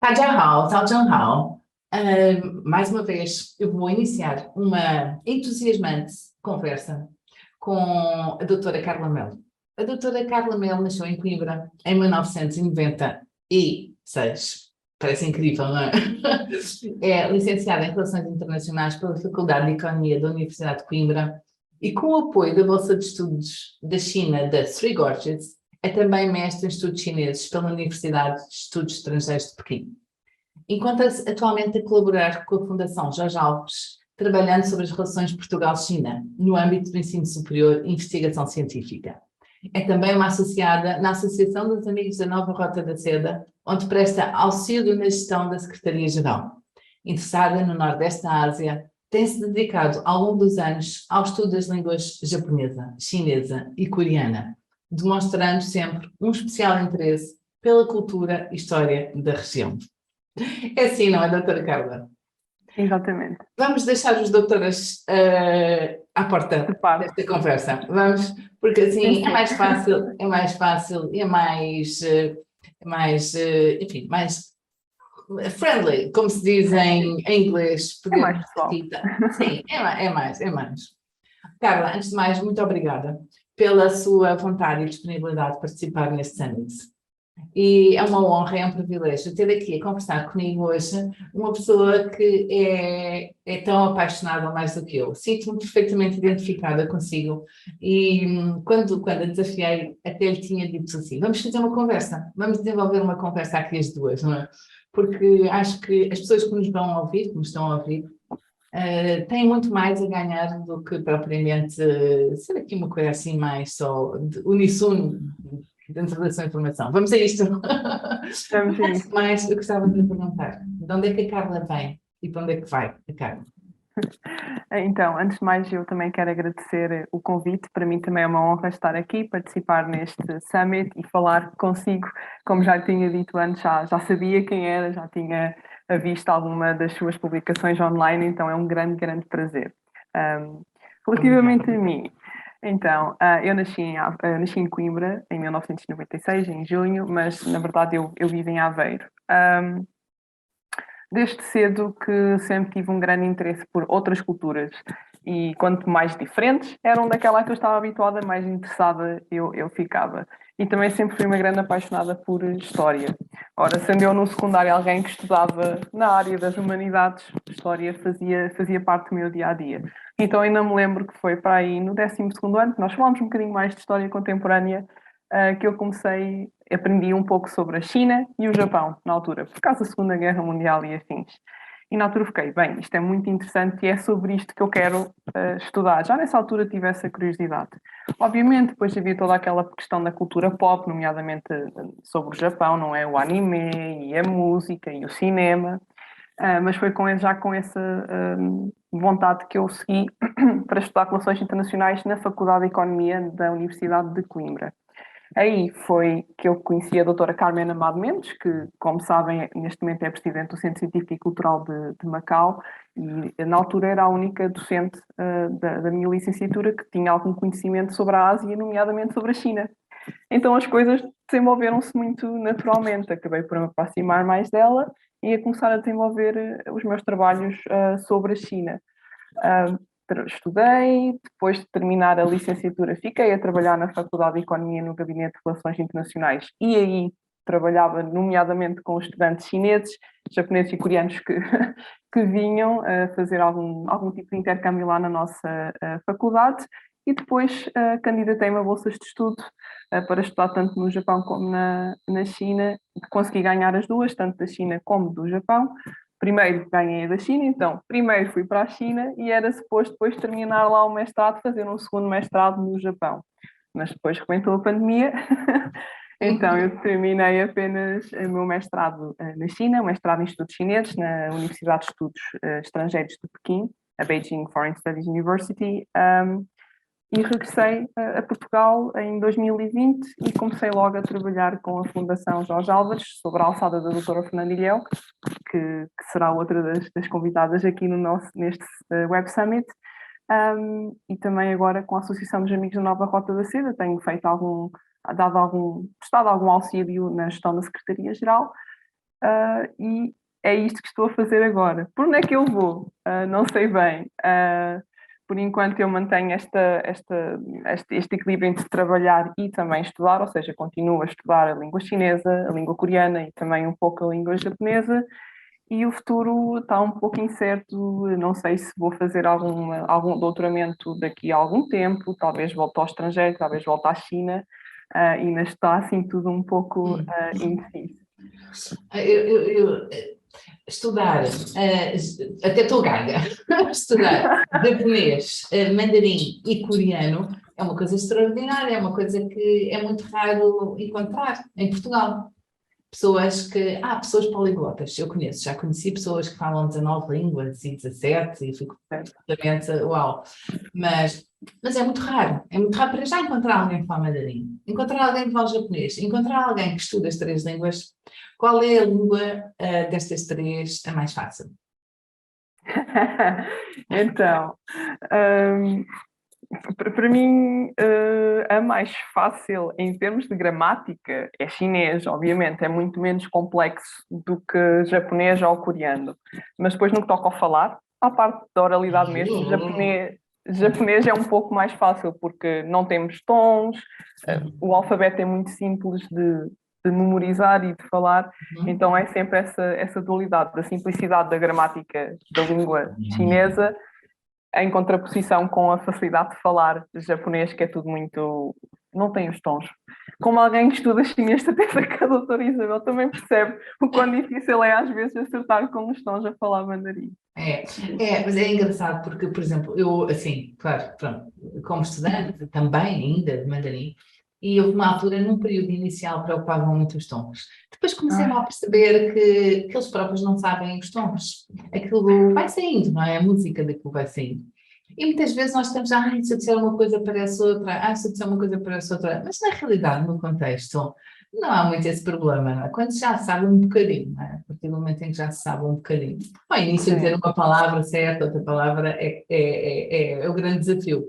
大家好。Mais uma vez, eu vou iniciar uma entusiasmante conversa com a doutora Carla Melo. A doutora Carla Melo nasceu em Coimbra em 1996. Parece incrível, não é? É licenciada em Relações Internacionais pela Faculdade de Economia da Universidade de Coimbra e, com o apoio da Bolsa de Estudos da China da Three Gorges, é também mestre em Estudos Chineses pela Universidade de Estudos Estrangeiros de Pequim. Encontra-se atualmente a colaborar com a Fundação Jorge Alves, trabalhando sobre as relações Portugal-China, no âmbito do ensino superior e investigação científica. É também uma associada na Associação dos Amigos da Nova Rota da Seda, onde presta auxílio na gestão da Secretaria-Geral. Interessada no Nordeste da Ásia, tem-se dedicado ao longo dos anos ao estudo das línguas japonesa, chinesa e coreana, demonstrando sempre um especial interesse pela cultura e história da região. É assim, não é, doutora Carla? Exatamente. Vamos deixar os doutoras à porta desta conversa. Vamos, porque assim é mais fácil e é mais, enfim, mais friendly, como se diz em inglês. É mais pessoal. Sim, é mais. Carla, antes de mais, muito obrigada pela sua vontade e disponibilidade de participar neste Summit. E é uma honra, é um privilégio ter aqui a conversar comigo hoje uma pessoa que é tão apaixonada mais do que eu. Sinto-me perfeitamente identificada consigo e quando a desafiei até lhe tinha dito assim, vamos fazer uma conversa, vamos desenvolver uma conversa aqui as duas, não é? Porque acho que as pessoas que nos vão ouvir, que nos estão a ouvir, têm muito mais a ganhar do que propriamente ser aqui uma coisa assim mais só de uníssono dentro da sua informação. Vamos a isto. Vamos a isto. Mas eu gostava de lhe perguntar, de onde é que a Carla vem e para onde é que vai a Carla? Então, antes de mais, eu também quero agradecer o convite. Para mim também é uma honra estar aqui, participar neste Summit e falar consigo. Como já tinha dito antes, já sabia quem era, já tinha visto alguma das suas publicações online, então é um grande, grande prazer. Relativamente a mim, então, eu nasci em Coimbra em 1996, em junho, mas na verdade eu vivo em Aveiro. Desde cedo que sempre tive um grande interesse por outras culturas e quanto mais diferentes eram daquela que eu estava habituada, mais interessada eu ficava. E também sempre fui uma grande apaixonada por história. Ora, sendo eu no secundário alguém que estudava na área das humanidades, história fazia parte do meu dia-a-dia. Então ainda me lembro que foi para aí no 12º ano, que nós falámos um bocadinho mais de história contemporânea, que eu aprendi um pouco sobre a China e o Japão, na altura, por causa da Segunda Guerra Mundial e afins. E na altura fiquei, bem, isto é muito interessante e é sobre isto que eu quero estudar. Já nessa altura tive essa curiosidade. Obviamente, depois havia toda aquela questão da cultura pop, nomeadamente sobre o Japão, não é? O anime e a música e o cinema. Mas foi já com essa vontade que eu segui para estudar Relações Internacionais na Faculdade de Economia da Universidade de Coimbra. Aí foi que eu conheci a doutora Carmen Amado Mendes, que, como sabem, neste momento é presidente do Centro Científico e Cultural de Macau, e na altura era a única docente da minha licenciatura que tinha algum conhecimento sobre a Ásia, nomeadamente sobre a China. Então as coisas desenvolveram-se muito naturalmente. Acabei por me aproximar mais dela e a começar a desenvolver os meus trabalhos sobre a China. Estudei, depois de terminar a licenciatura, fiquei a trabalhar na Faculdade de Economia no Gabinete de Relações Internacionais e aí trabalhava nomeadamente com estudantes chineses, japoneses e coreanos que vinham a fazer algum tipo de intercâmbio lá na nossa faculdade e depois candidatei-me a bolsas de estudo para estudar tanto no Japão como na China, consegui ganhar as duas, tanto da China como do Japão. Primeiro ganhei da China, então primeiro fui para a China e era suposto depois terminar lá o mestrado, fazer um segundo mestrado no Japão. Mas depois rebentou a pandemia, então eu terminei apenas o meu mestrado na China, o mestrado em Estudos Chineses, na Universidade de Estudos Estrangeiros de Pequim, a Beijing Foreign Studies University, e regressei a Portugal em 2020 e comecei logo a trabalhar com a Fundação Jorge Álvares sobre a alçada da doutora Fernanda Ilhéu, que será outra das convidadas aqui neste Web Summit, e também agora com a Associação dos Amigos da Nova Rota da Seda, tenho feito prestado algum auxílio na gestão da Secretaria-Geral, e é isto que estou a fazer agora. Por onde é que eu vou? Não sei bem. Por enquanto eu mantenho este equilíbrio entre trabalhar e também estudar, ou seja, continuo a estudar a língua chinesa, a língua coreana e também um pouco a língua japonesa, e o futuro está um pouco incerto, não sei se vou fazer algum doutoramento daqui a algum tempo, talvez volte ao estrangeiro, talvez volte à China, ainda está assim tudo um pouco indeciso. Estudar, até estou gaga, estudar japonês, mandarim e coreano é uma coisa extraordinária, é uma coisa que é muito raro encontrar em Portugal. Pessoas poliglotas, eu conheço, já conheci pessoas que falam 19 línguas e 17 e fico completamente uau, mas é muito raro para já encontrar alguém que fala mandarim, encontrar alguém que fala japonês, encontrar alguém que estuda as 3 línguas. Qual é a língua destas 3 a mais fácil? Então, para mim, a mais fácil em termos de gramática é chinês, obviamente, é muito menos complexo do que japonês ou coreano. Mas depois, no que toca ao falar, à parte da oralidade mesmo, japonês é um pouco mais fácil, porque não temos tons, o alfabeto é muito simples de memorizar e de falar, então é sempre essa dualidade da simplicidade da gramática da língua chinesa em contraposição com a facilidade de falar japonês, que é tudo muito... não tem os tons. Como alguém que estuda chinês, certeza que a doutora Isabel também percebe o quão difícil é às vezes acertar com os tons a falar mandarim. Mas é engraçado porque, por exemplo, eu, assim, claro, pronto, como estudante também ainda de mandarim, e houve uma altura, num período inicial, preocupavam muito os tons. Depois comecei a perceber que eles próprios não sabem os tons. Aquilo vai saindo, não é? A música daquilo vai saindo. E muitas vezes nós estamos, se eu disser uma coisa parece outra, se eu disser uma coisa parece outra. Mas na realidade, no contexto, não há muito esse problema, não é? Quando já se sabe um bocadinho, não é? A partir do momento em que já se sabe um bocadinho. Ao início, dizer uma palavra certa, outra palavra, é o grande desafio.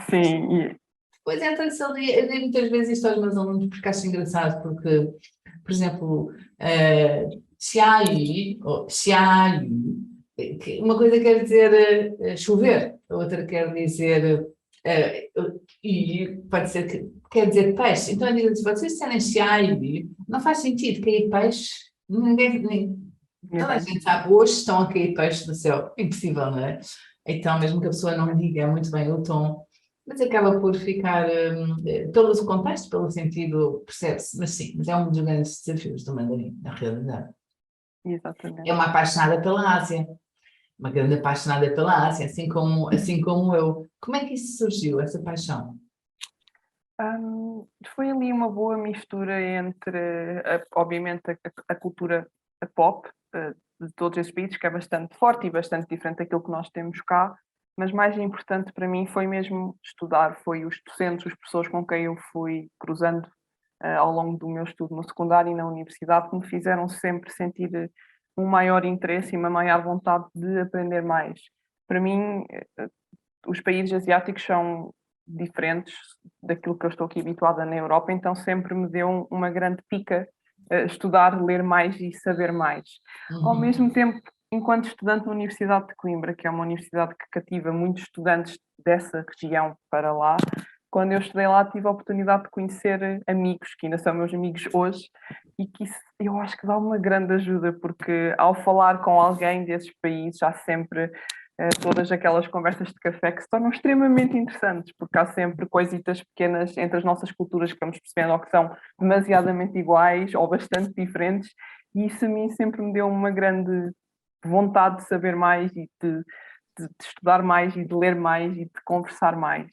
Sim. Depois entra-se ali, eu digo muitas vezes isto aos meus alunos, porque acho engraçado, porque, por exemplo, xiaoyu, ou xiaoyu, uma coisa quer dizer chover, a outra quer dizer, e pode ser que quer dizer peixe. Então eu digo assim, se vocês disserem xiaoyu, não faz sentido cair peixe, toda a gente sabe, hoje estão a cair peixes do céu, impossível, não é? Então, mesmo que a pessoa não diga muito bem o tom, mas acaba por ficar, pelo contexto, pelo sentido, percebe-se, mas sim, mas é um dos grandes desafios do mandarim, na realidade. Exatamente. É uma apaixonada pela Ásia, uma grande apaixonada pela Ásia, assim como eu. Como é que isso surgiu, essa paixão? Foi ali uma boa mistura entre, obviamente, a cultura pop de todos esses países, que é bastante forte e bastante diferente daquilo que nós temos cá, mas mais importante para mim foi mesmo estudar, foi os docentes, as pessoas com quem eu fui cruzando ao longo do meu estudo no secundário e na universidade, que me fizeram sempre sentir um maior interesse e uma maior vontade de aprender mais. Para mim, os países asiáticos são diferentes daquilo que eu estou aqui habituada na Europa, então sempre me deu uma grande pica estudar, ler mais e saber mais. Ao mesmo tempo, enquanto estudante na Universidade de Coimbra, que é uma universidade que cativa muitos estudantes dessa região para lá, quando eu estudei lá tive a oportunidade de conhecer amigos, que ainda são meus amigos hoje, e que isso eu acho que dá uma grande ajuda, porque ao falar com alguém desses países há sempre todas aquelas conversas de café que se tornam extremamente interessantes, porque há sempre coisitas pequenas entre as nossas culturas que vamos percebendo ou que são demasiadamente iguais ou bastante diferentes, e isso a mim sempre me deu uma grande vontade de saber mais e de estudar mais e de ler mais e de conversar mais.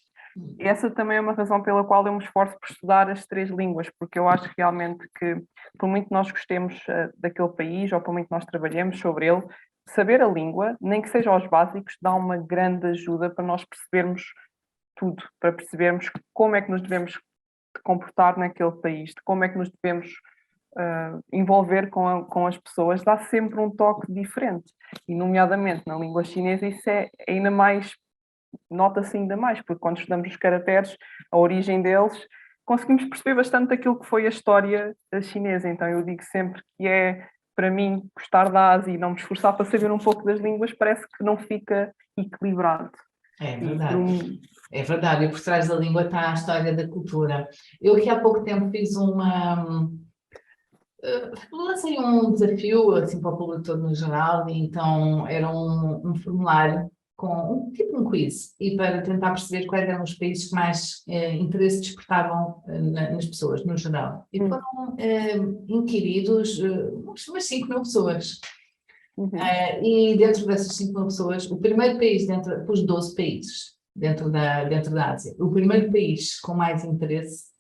Essa também é uma razão pela qual eu me esforço por estudar as 3 línguas, porque eu acho realmente que, por muito nós gostemos daquele país ou por muito nós trabalhemos sobre ele, saber a língua, nem que seja aos básicos, dá uma grande ajuda para nós percebermos tudo, para percebermos como é que nos devemos comportar naquele país, de como é que nos devemos envolver com as pessoas, dá sempre um toque diferente. E, nomeadamente, na língua chinesa, isso é ainda mais, nota-se ainda mais, porque quando estudamos os caracteres, a origem deles, conseguimos perceber bastante aquilo que foi a história chinesa. Então, eu digo sempre que é para mim, gostar da Ásia e não me esforçar para saber um pouco das línguas, parece que não fica equilibrado. É E por verdade. É verdade, e por trás da língua está a história da cultura. Eu aqui há pouco tempo fiz lancei um desafio assim para o público todo no geral, e então era um formulário com tipo um quiz, e para tentar perceber quais eram os países que mais interesse despertavam nas pessoas no geral. E foram inquiridos umas 5.000 pessoas. E dentro dessas 5.000 pessoas, o primeiro país dentro, os 12 países dentro da Ásia, o primeiro país com mais interesse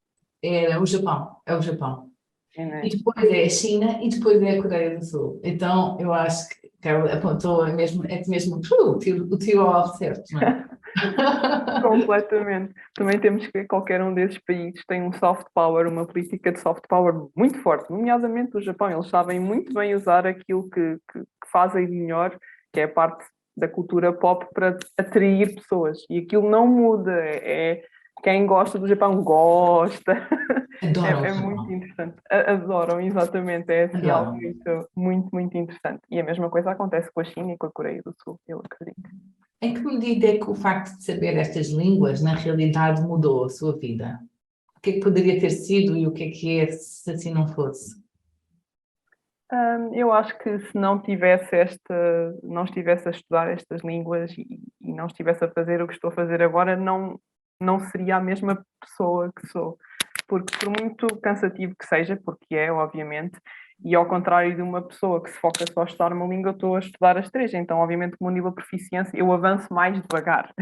era o Japão, é o Japão. E depois é a China e depois é a Coreia do Sul. Então eu acho que Carol apontou é mesmo o tiro ao alvo certo, não é? Completamente. Também temos que qualquer um desses países tem um soft power, uma política de soft power muito forte, nomeadamente o Japão. Eles sabem muito bem usar aquilo que fazem de melhor, que é a parte da cultura pop, para atrair pessoas. E aquilo não muda. Quem gosta do Japão gosta. Adoram o É muito Japão, interessante. Adoram, exatamente. É assim algo adoram. muito, muito, muito interessante. E a mesma coisa acontece com a China e com a Coreia do Sul, eu acredito. Em que medida é que o facto de saber estas línguas, na realidade, mudou a sua vida? O que é que poderia ter sido e o que é se assim não fosse? Eu acho que se não estivesse a estudar estas línguas e não estivesse a fazer o que estou a fazer agora, não seria a mesma pessoa que sou. Porque por muito cansativo que seja, porque é, obviamente, e ao contrário de uma pessoa que se foca só a estudar uma língua, eu estou a estudar as três, então obviamente com o nível de proficiência eu avanço mais devagar.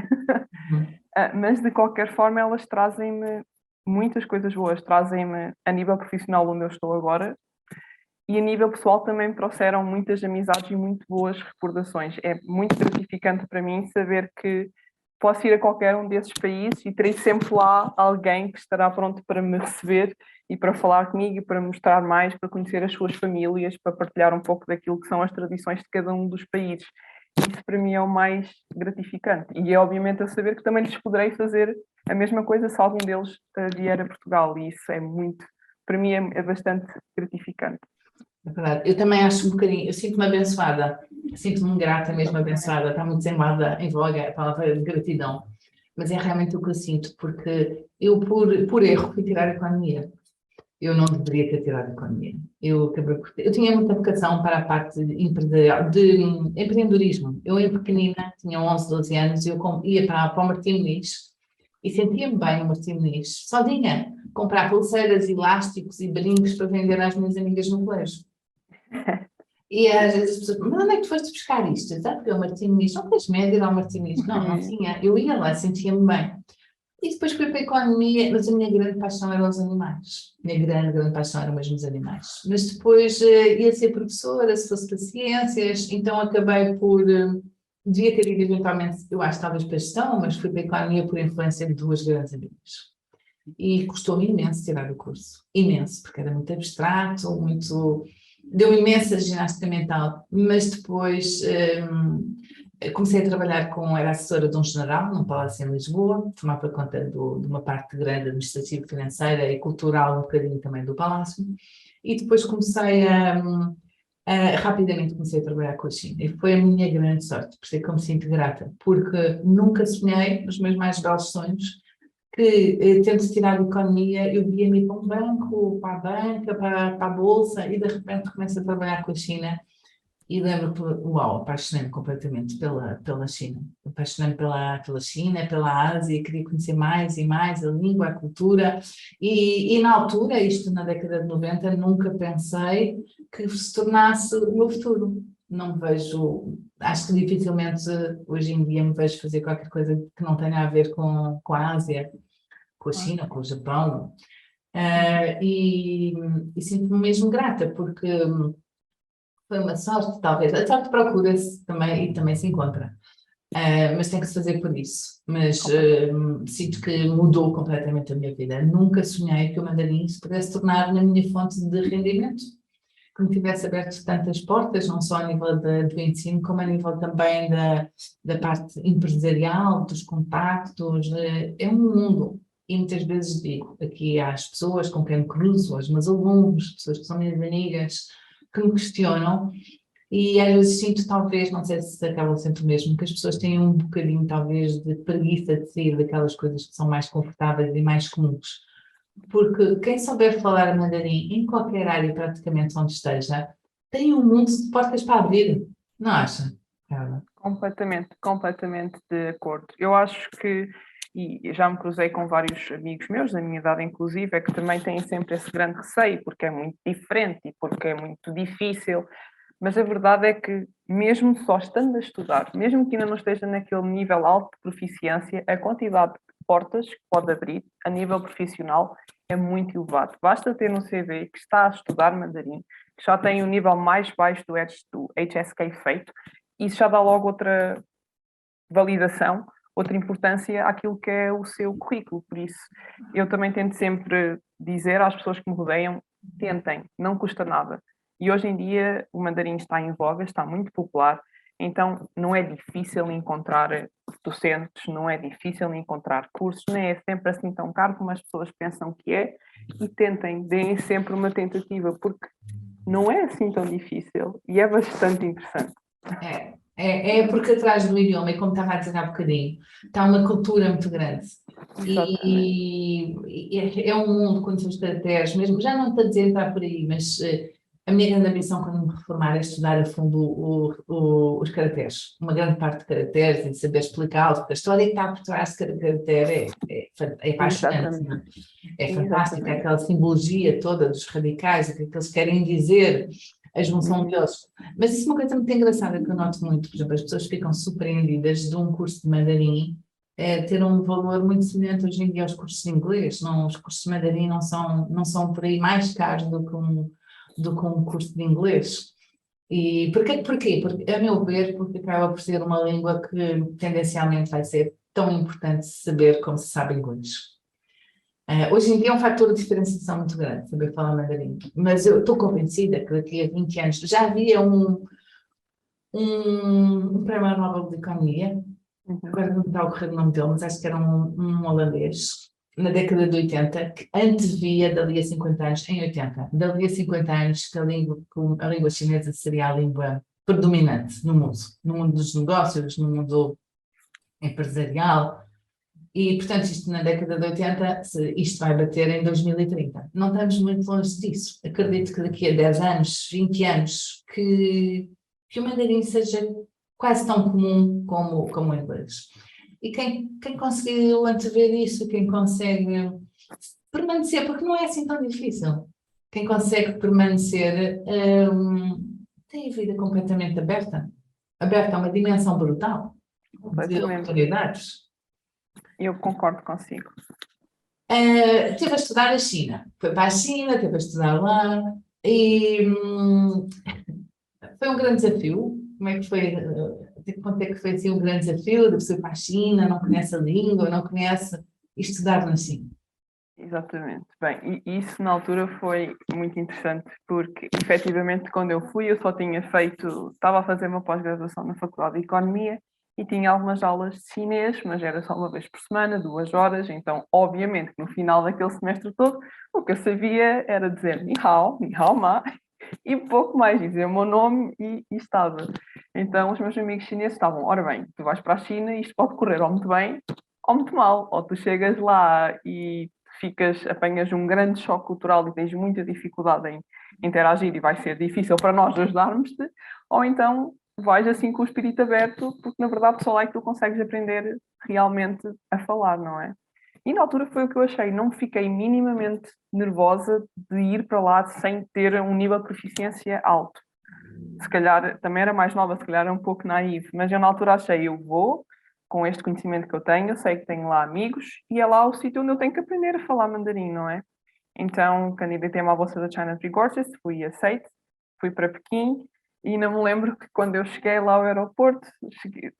Uhum. Mas de qualquer forma elas trazem-me muitas coisas boas, trazem-me a nível profissional onde eu estou agora, e a nível pessoal também me trouxeram muitas amizades e muito boas recordações. É muito gratificante para mim saber que posso ir a qualquer um desses países e terei sempre lá alguém que estará pronto para me receber e para falar comigo e para mostrar mais, para conhecer as suas famílias, para partilhar um pouco daquilo que são as tradições de cada um dos países. Isso para mim é o mais gratificante. E é obviamente a saber que também lhes poderei fazer a mesma coisa se algum deles vier a Portugal. E isso é muito, para mim é bastante gratificante. É verdade. Eu também acho um bocadinho, eu sinto-me abençoada, sinto-me grata, mesmo abençoada, está muito em moda, em voga a palavra de gratidão, mas é realmente o que eu sinto, porque eu, por erro, fui tirar a economia. Eu não deveria ter tirado a economia. Eu tinha muita vocação para a parte empresarial, de empreendedorismo. Eu, em pequenina, tinha 11, 12 anos, e eu ia para o Martim Muniz e sentia-me bem no Martim Muniz, sozinha, comprar pulseiras, elásticos e brincos para vender às minhas amigas no colégio. E às vezes as pessoas, mas onde é que tu foste buscar isto? Sabe que é o Martim Muniz? Não tens média ir ao Martim Muniz? Não, não tinha. Eu ia lá, sentia-me bem. E depois fui para a economia, mas a minha grande paixão eram os animais. A minha grande, grande paixão eram mesmo os animais. Mas depois ia ser professora, se fosse para ciências, então acabei devia ter ido eventualmente, eu acho talvez para a gestão, mas fui para a economia por influência de duas grandes amigas. E custou-me imenso tirar o curso. Imenso, porque era muito abstrato, muito... Deu imensa ginástica mental, mas depois comecei a trabalhar era assessora de um general, num palácio em Lisboa, tomava conta de uma parte grande administrativa, financeira e cultural, um bocadinho também do palácio, e depois rapidamente comecei a trabalhar com a China, e foi a minha grande sorte, por isso é que eu me sinto grata, porque nunca sonhei, nos meus mais belos sonhos, que tendo tirado economia, eu via-me para um banco, para a banca, para a bolsa, e de repente começo a trabalhar com a China. E lembro que, uau, apaixonei-me completamente pela China. Apaixonei-me pela China, pela Ásia, queria conhecer mais e mais a língua, a cultura. E na altura, isto na década de 90, nunca pensei que se tornasse o meu futuro. Não me vejo, acho que dificilmente hoje em dia me vejo fazer qualquer coisa que não tenha a ver com a Ásia, com a China, com o Japão. E sinto-me mesmo grata, porque foi uma sorte, talvez. A sorte procura-se também e também se encontra. Mas tem que se fazer por isso. Mas sinto que mudou completamente a minha vida. Nunca sonhei que o mandarim se pudesse tornar na minha fonte de rendimento. Que me tivesse aberto tantas portas, não só a nível do ensino, como a nível também da parte empresarial, dos contactos. É um mundo. E muitas vezes digo aqui às pessoas com quem me cruzo, aos meus alunos, pessoas que são minhas amigas, que me questionam e às vezes sinto talvez, não sei se acaba sempre o mesmo, que as pessoas têm um bocadinho talvez de preguiça de sair daquelas coisas que são mais confortáveis e mais comuns. Porque quem souber falar mandarim em qualquer área praticamente onde esteja, tem um mundo de portas para abrir, não acha, Carla? Completamente de acordo. Eu acho que, e já me cruzei com vários amigos meus, da minha idade inclusive, é que também têm sempre esse grande receio, porque é muito diferente e porque é muito difícil. Mas a verdade é que, mesmo só estando a estudar, mesmo que ainda não esteja naquele nível alto de proficiência, a quantidade de portas que pode abrir a nível profissional é muito elevado. Basta ter no CV que está a estudar mandarim, que já tem o nível mais baixo do HSK feito, e isso já dá logo outra validação, outra importância àquilo que é o seu currículo. Por isso, eu também tento sempre dizer às pessoas que me rodeiam, tentem, não custa nada. E hoje em dia o mandarim está em voga, está muito popular, então não é difícil encontrar docentes, não é difícil encontrar cursos, nem é sempre assim tão caro como as pessoas pensam que é, e tentem, deem sempre uma tentativa, porque não é assim tão difícil e é bastante interessante. É porque atrás do idioma, e como estava a dizer há bocadinho, está uma cultura muito grande. Exatamente. É um mundo com seus caracteres, mesmo, já não estou a dizer entrar por aí, mas a minha grande ambição quando me reformar é estudar a fundo os caracteres, uma grande parte de caracteres e saber explicá-los, porque a história que está por trás de cada caractere é apaixonante, não é? Exatamente. É fantástica, Exatamente. aquela simbologia toda dos radicais, aquilo que eles querem dizer, a junção Uhum. deles. Mas isso é uma coisa muito engraçada que eu noto muito, por exemplo, as pessoas ficam surpreendidas de um curso de mandarim ter um valor muito semelhante hoje em dia aos cursos de inglês. Não, os cursos de mandarim não são por aí mais caros do que um curso de inglês. E porquê? Porque, a meu ver, porque acaba por ser uma língua que tendencialmente vai ser tão importante saber como se sabe inglês. Hoje em dia é um fator de diferenciação muito grande, saber falar mandarim. Mas eu estou convencida que daqui a 20 anos já havia um prémio Nobel de Economia, Uhum. agora não está a ocorrer o nome dele, mas acho que era um holandês, na década de 80, que antevia dali a 50 anos, em 80, dali a 50 anos, que a língua chinesa seria a língua predominante no mundo dos negócios, no mundo empresarial. E, portanto, isto na década de 80, isto vai bater em 2030. Não estamos muito longe disso. Acredito que daqui a 10 anos, 20 anos, que o mandarim seja quase tão comum como o inglês. E quem conseguiu antever isso, quem consegue permanecer, porque não é assim tão difícil, quem consegue permanecer, tem a vida completamente aberta a uma dimensão brutal de Completamente. oportunidades. Eu concordo consigo. Teve a estudar a China, foi para a China, teve a estudar lá e foi um grande desafio. Como é que foi? De que ponto é que foi assim um grande desafio de pessoa ir para a China, não conhece a língua, não conhece e estudar na China? Exatamente. Bem, e isso na altura foi muito interessante, porque efetivamente quando eu fui eu só tinha feito, estava a fazer uma pós-graduação na Faculdade de Economia e tinha algumas aulas de chinês, mas era só uma vez por semana, 2 horas, então obviamente que no final daquele semestre todo o que eu sabia era dizer ni hao ma, e pouco mais, dizer o meu nome e estava. Então os meus amigos chineses estavam, ora bem, tu vais para a China e isto pode correr ou muito bem ou muito mal, ou tu chegas lá e apanhas um grande choque cultural e tens muita dificuldade em interagir e vai ser difícil para nós ajudarmos-te, ou então vais assim com o espírito aberto, porque na verdade só lá é que tu consegues aprender realmente a falar, não é? E na altura foi o que eu achei, não fiquei minimamente nervosa de ir para lá sem ter um nível de proficiência alto. Se calhar também era mais nova, se calhar era um pouco naive, mas eu na altura achei, eu vou, com este conhecimento que eu tenho, eu sei que tenho lá amigos e é lá o sítio onde eu tenho que aprender a falar mandarim, não é? Então, candidatei-me à bolsa da China Free Courses, fui aceite, fui para Pequim e não me lembro que quando eu cheguei lá ao aeroporto,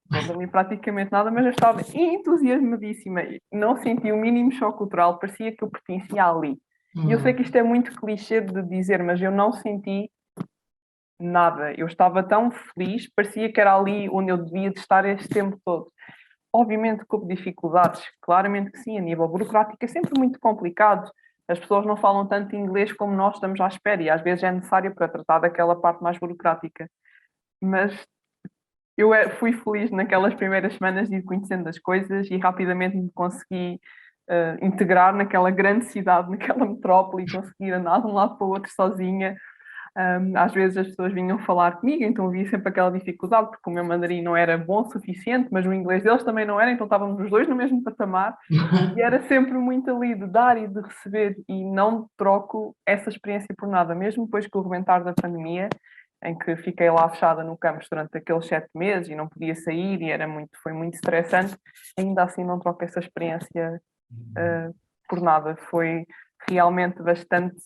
não dormi praticamente nada, mas eu estava entusiasmadíssima, não senti o mínimo choque cultural, parecia que eu pertencia ali. E eu sei que isto é muito clichê de dizer, mas eu não senti nada. Eu estava tão feliz, parecia que era ali onde eu devia de estar este tempo todo. Obviamente que houve dificuldades, claramente que sim, a nível burocrático é sempre muito complicado, As pessoas não falam tanto inglês como nós estamos à espera e às vezes é necessário para tratar daquela parte mais burocrática. Mas eu fui feliz naquelas primeiras semanas de ir conhecendo as coisas e rapidamente me consegui integrar naquela grande cidade, naquela metrópole e conseguir andar de um lado para o outro sozinha. Às vezes as pessoas vinham falar comigo, então havia sempre aquela dificuldade, porque o meu mandarim não era bom o suficiente, mas o inglês deles também não era, então estávamos os dois no mesmo patamar. E era sempre muito ali de dar e de receber, e não troco essa experiência por nada, mesmo depois que o rebentar da pandemia, em que fiquei lá fechada no campus durante aqueles 7 meses e não podia sair e foi muito estressante, ainda assim não troco essa experiência por nada. Foi realmente bastante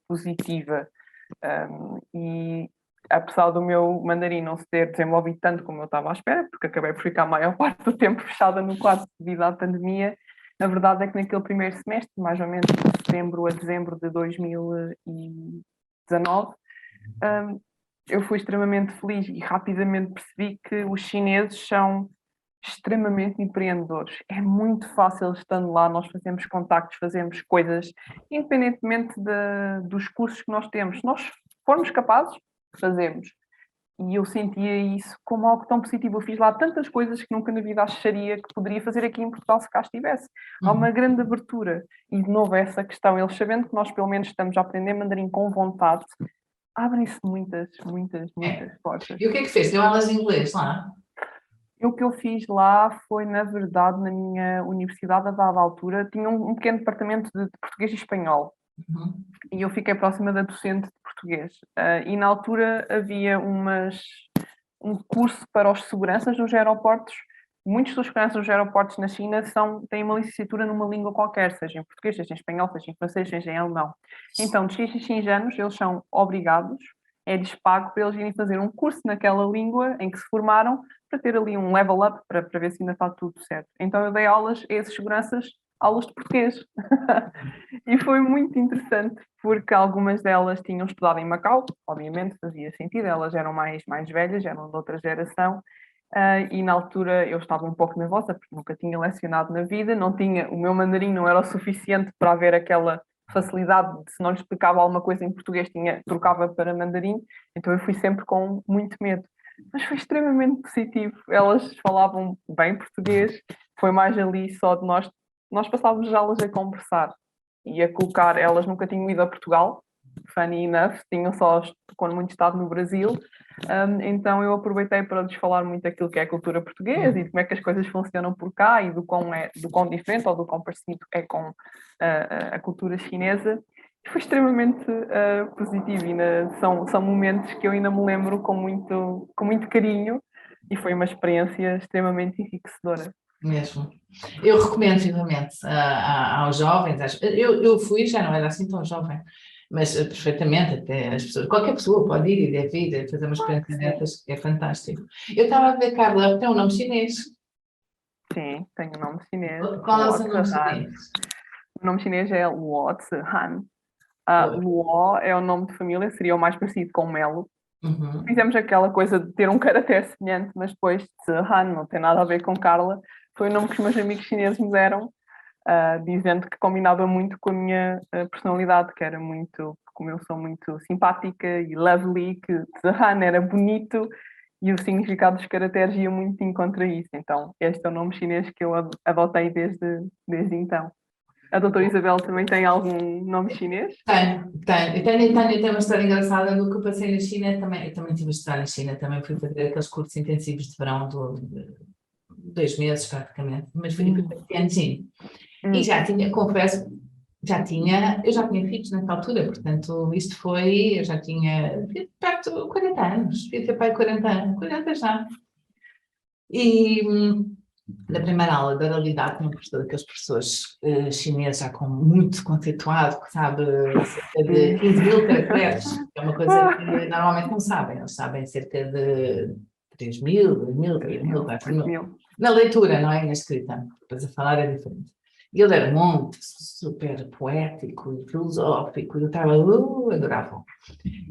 positiva. E apesar do meu mandarim não se ter desenvolvido tanto como eu estava à espera, porque acabei por ficar a maior parte do tempo fechada no quarto devido à pandemia, a verdade é que naquele primeiro semestre, mais ou menos de setembro a dezembro de 2019, eu fui extremamente feliz e rapidamente percebi que os chineses são extremamente empreendedores. É muito fácil, estando lá, nós fazemos contactos, fazemos coisas, independentemente dos cursos que nós temos. Se nós formos capazes, fazemos. E eu sentia isso como algo tão positivo. Eu fiz lá tantas coisas que nunca na vida acharia que poderia fazer aqui em Portugal se cá estivesse. Há uma grande abertura. E, de novo, essa questão, eles sabendo que nós, pelo menos, estamos a aprender mandarim com vontade, abrem-se muitas portas. E o que é que fez? Deu aulas de inglês lá? E o que eu fiz lá foi, na verdade, na minha universidade, a dada altura, tinha um pequeno departamento de português e espanhol. Uhum. E eu fiquei próxima da docente de português. E na altura havia um curso para os seguranças dos aeroportos. Muitos dos seguranças dos aeroportos na China têm uma licenciatura numa língua qualquer, seja em português, seja em espanhol, seja em francês, seja em alemão. Então, de X a X anos, eles são obrigados, é-lhes pago para eles irem fazer um curso naquela língua em que se formaram, para ter ali um level up, para ver se ainda está tudo certo. Então, eu dei aulas a esses seguranças, aulas de português. E foi muito interessante, porque algumas delas tinham estudado em Macau, obviamente fazia sentido, elas eram mais velhas, eram de outra geração, e na altura eu estava um pouco nervosa, porque nunca tinha lecionado na vida, o meu mandarim não era o suficiente para haver aquela facilidade de, se não lhe explicava alguma coisa em português, trocava para mandarim, então eu fui sempre com muito medo. Mas foi extremamente positivo, elas falavam bem português, foi mais ali só de nós passávamos as aulas a conversar e a colocar, elas nunca tinham ido a Portugal, funny enough, tinham só quando muito estado no Brasil, então eu aproveitei para lhes falar muito daquilo que é a cultura portuguesa e de como é que as coisas funcionam por cá e do quão diferente ou do quão parecido é com a cultura chinesa. Foi extremamente positivo e são momentos que eu ainda me lembro com muito carinho e foi uma experiência extremamente enriquecedora. Mesmo. Eu recomendo vivamente aos jovens, eu fui, já não era assim tão jovem, mas perfeitamente, até as pessoas, qualquer pessoa pode ir e deve ir fazer uma experiência dessas, é fantástico. Eu estava a ver, Carla, tem um nome chinês. Sim, tem um nome chinês. Qual é o seu nome chinês? O nome chinês é Luo Zihan. Luo é o nome de família, seria o mais parecido com Melo. Uhum. Fizemos aquela coisa de ter um caractere semelhante, mas depois Zihan não tem nada a ver com Carla. Foi o nome que os meus amigos chineses me deram, dizendo que combinava muito com a minha personalidade, que era muito, como eu sou muito simpática e lovely, que Zihan era bonito e o significado dos caracteres ia muito de encontro a isso. Então, este é o nome chinês que eu adotei desde então. A doutora Isabel também tem algum nome chinês? Tenho uma história engraçada do que eu passei na China também. Eu também tive a estudar na China, também fui fazer aqueles cursos intensivos de verão de 2 meses praticamente, mas fui para Tianjin. E já tinha, confesso, eu já tinha filhos nessa altura, portanto, eu já tinha perto de 40 anos, devia ter pai 40 anos, 40 já. E na primeira aula de oralidade, tinha um professor, daqueles professores chineses já muito conceituado, que sabe cerca de 15 mil caracteres, que é uma coisa que normalmente não sabem, eles sabem cerca de 3 mil, 2 mil, 3 mil, 4 mil. Na leitura, não é? Na escrita, depois a falar é diferente. E ele era muito super poético e filosófico, e eu estava, adorava.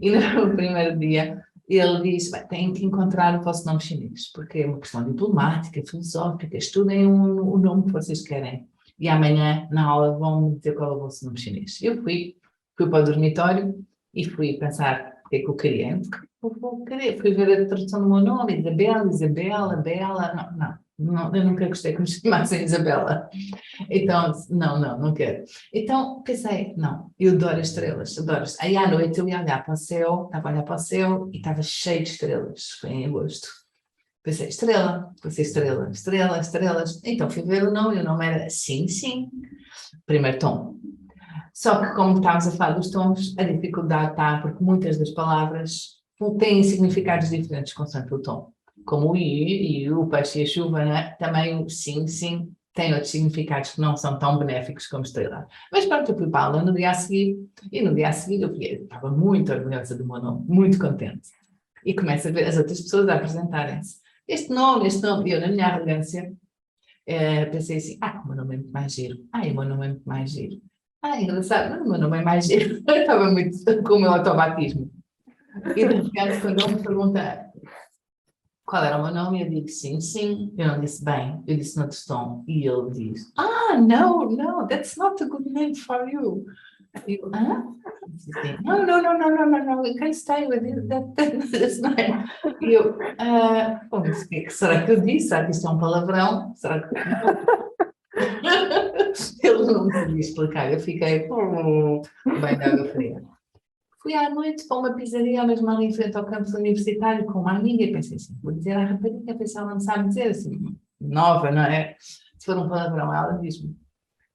E no primeiro dia ele disse, têm que encontrar o vosso nome chinês, porque é uma questão diplomática, filosófica, estudem o nome que vocês querem. e amanhã na aula vão dizer qual é o vosso nome chinês. Eu fui para o dormitório e fui pensar o que é que eu queria. Fui ver a tradução do meu nome, Isabela, Bela, não, eu nunca gostei que me chamassem Isabela. Então, não quero. Então, pensei, não, eu adoro as estrelas, adoro. Aí à noite eu ia olhar para o céu, estava a olhar para o céu e estava cheio de estrelas, foi em agosto. Pensei estrelas. Então fui ver o nome e o nome era Sim, primeiro tom. Só que como estávamos a falar dos tons, a dificuldade está porque muitas das palavras têm significados diferentes consoante o tom. Como o i, o peixe e a chuva, né? Também o sim, tem outros significados que não são tão benéficos como estrela. Mas pronto, eu fui para a aula no dia a seguir, e no dia a seguir eu estava muito orgulhosa do meu nome, muito contente. E começo a ver as outras pessoas a apresentarem-se. Este nome, e eu na minha arrogância, pensei assim, o meu nome é muito mais giro. O meu nome é muito mais giro. Engraçado, mas o meu nome é mais giro. Eu estava muito com o meu automatismo. E de repente, quando ele me pergunta qual era o meu nome, eu digo sim. Eu não disse bem, eu disse no tom. E ele diz, no, that's not a good name for you. E eu, disse assim, no, you can stay with it, that's mine. E eu, o que será que eu disse? Será que isto é um palavrão? Será que... Ele não me sabia explicar, eu fiquei bem de água fria. Fui à noite para uma pizzaria, mesmo ali em frente ao campus universitário, com uma amiga, e pensei assim, vou dizer à rapariga, pensei se ela não sabe dizer, assim, nova, não é? Se for um palavrão, ela diz-me.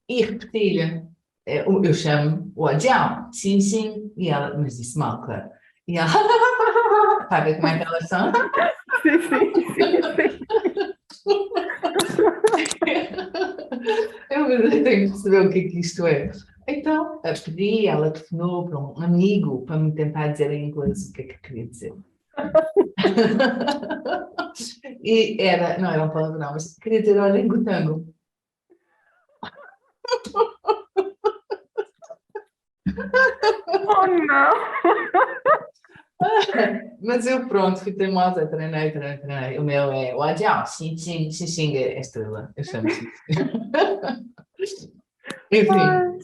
E repeti-lhe, eu chamo o Jiao, sim, e ela, mas disse mal, claro. E ela, sabe como é que elas são? Sim. Eu tenho que perceber o que é que isto é. Então, pedi, ela telefonou para um amigo para me tentar dizer em inglês o que é que queria dizer. E não era um palavrão, mas queria dizer orangotango. Oh, não! Mas eu pronto, fui teimosa, treinei. O meu é o Adial, xing é estrela, eu chamo xing. Enfim,